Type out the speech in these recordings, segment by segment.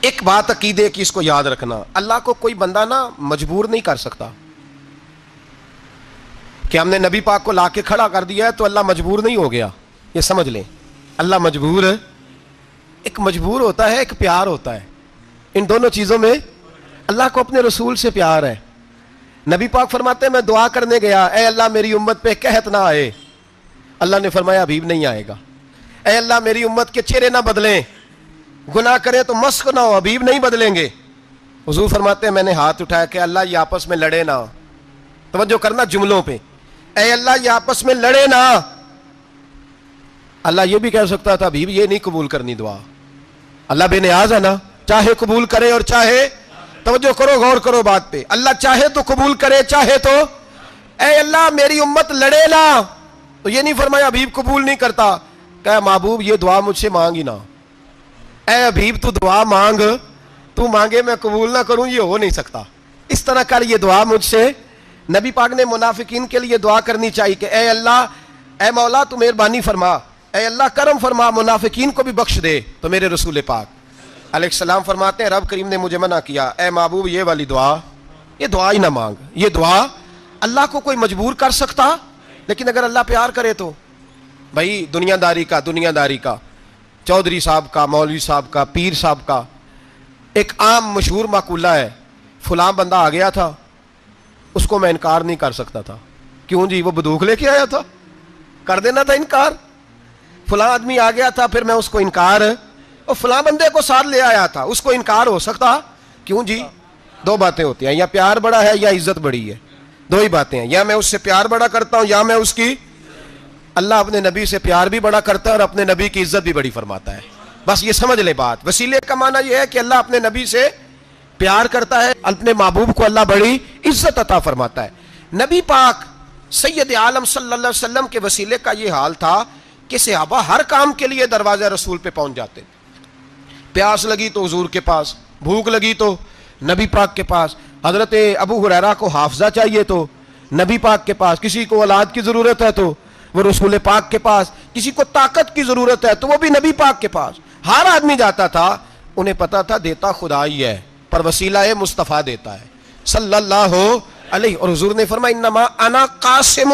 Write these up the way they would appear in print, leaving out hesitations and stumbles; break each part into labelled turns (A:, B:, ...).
A: ایک بات عقیدے کی اس کو یاد رکھنا، اللہ کو کوئی بندہ نا مجبور نہیں کر سکتا کہ ہم نے نبی پاک کو لا کے کھڑا کر دیا ہے تو اللہ مجبور نہیں ہو گیا. یہ سمجھ لیں، اللہ مجبور ہے. ایک مجبور ہوتا ہے، ایک پیار ہوتا ہے. ان دونوں چیزوں میں اللہ کو اپنے رسول سے پیار ہے. نبی پاک فرماتے ہیں میں دعا کرنے گیا، اے اللہ میری امت پہ قحط نہ آئے. اللہ نے فرمایا حبیب نہیں آئے گا. اے اللہ میری امت کے چہرے نہ بدلیں، گناہ کریں تو مسخ نہ ہو، حبیب نہیں بدلیں گے. حضور فرماتے ہیں میں نے ہاتھ اٹھایا کہ اللہ یہ آپس میں لڑے نہ. توجہ کرنا جملوں پہ، اے اللہ یہ آپس میں لڑے نہ. اللہ یہ بھی کہہ سکتا تھا حبیب یہ نہیں قبول کرنی دعا. اللہ بے نیاز ہے نا، چاہے قبول کرے اور چاہے، توجہ کرو غور کرو بات پہ، اللہ چاہے تو قبول کرے چاہے تو. اے اللہ میری امت لڑے نہ، تو یہ نہیں فرمایا حبیب قبول نہیں کرتا. کہ محبوب یہ دعا مجھ سے مانگ ہی نہ. اے حبیب تو دعا مانگ، تو مانگے میں قبول نہ کروں، یہ ہو نہیں سکتا. اس طرح کر یہ دعا مجھ سے. نبی پاک نے منافقین کے لیے دعا کرنی چاہیے کہ اے اللہ، اے مولا تو مہربانی فرما، اے اللہ کرم فرما، منافقین کو بھی بخش دے. تو میرے رسول پاک علیہ السلام فرماتے ہیں رب کریم نے مجھے منع کیا، اے محبوب یہ والی دعا، یہ دعا ہی نہ مانگ. یہ دعا اللہ کو کوئی مجبور کر سکتا، لیکن اگر اللہ پیار کرے تو. بھائی دنیا داری کا چودھری صاحب کا، مولوی صاحب کا، پیر صاحب کا ایک عام مشہور مقولہ ہے، فلاں بندہ آ گیا تھا اس کو میں انکار نہیں کر سکتا تھا. کیوں جی؟ وہ بندوق لے کے آیا تھا، کر دینا تھا انکار. فلاں آدمی آ گیا تھا پھر میں اس کو انکار، اور فلاں بندے کو ساتھ لے آیا تھا اس کو انکار ہو سکتا؟ کیوں جی؟ دو باتیں ہوتی ہیں، یا پیار بڑا ہے یا عزت بڑی ہے. دو ہی باتیں ہیں، یا میں اس سے پیار بڑا کرتا ہوں یا میں اس کی. اللہ اپنے نبی سے پیار بھی بڑا کرتا ہے اور اپنے نبی کی عزت بھی بڑی فرماتا ہے. بس یہ سمجھ لے بات. وسیلے کا معنی یہ ہے کہ اللہ اپنے نبی سے پیار کرتا ہے، اپنے محبوب کو اللہ بڑی عزت عطا فرماتا ہے. نبی پاک سید عالم صلی اللہ علیہ وسلم کے وسیلے کا یہ حال تھا کہ صحابہ ہر کام کے لیے دروازہ رسول پہ پہنچ جاتے. پیاس لگی تو حضور کے پاس، بھوک لگی تو نبی پاک کے پاس. حضرت ابو ہریرہ کو حافظہ چاہیے تو نبی پاک کے پاس، کسی کو اولاد کی ضرورت ہے تو وہ رسول پاک کے پاس، کسی کو طاقت کی ضرورت ہے تو وہ بھی نبی پاک کے پاس. ہر آدمی جاتا تھا، انہیں پتا تھا دیتا خدا ہی ہے پر وسیلہ مصطفیٰ دیتا ہے صلی اللہ علیہ. اور حضور نے فرمایا انما انا قاسم،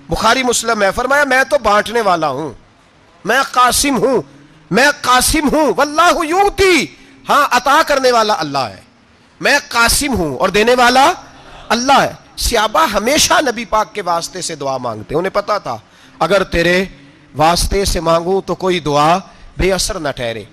A: بخاری مسلم ہے، فرمایا میں تو بانٹنے والا ہوں، میں قاسم ہوں، میں قاسم ہوں. واللہ یؤتی، ہاں عطا کرنے والا اللہ ہے. میں قاسم ہوں اور دینے والا اللہ ہے. صحابہ ہمیشہ نبی پاک کے واسطے سے دعا مانگتے. انہیں پتا تھا اگر تیرے واسطے سے مانگوں تو کوئی دعا بے اثر نہ ٹھہرے.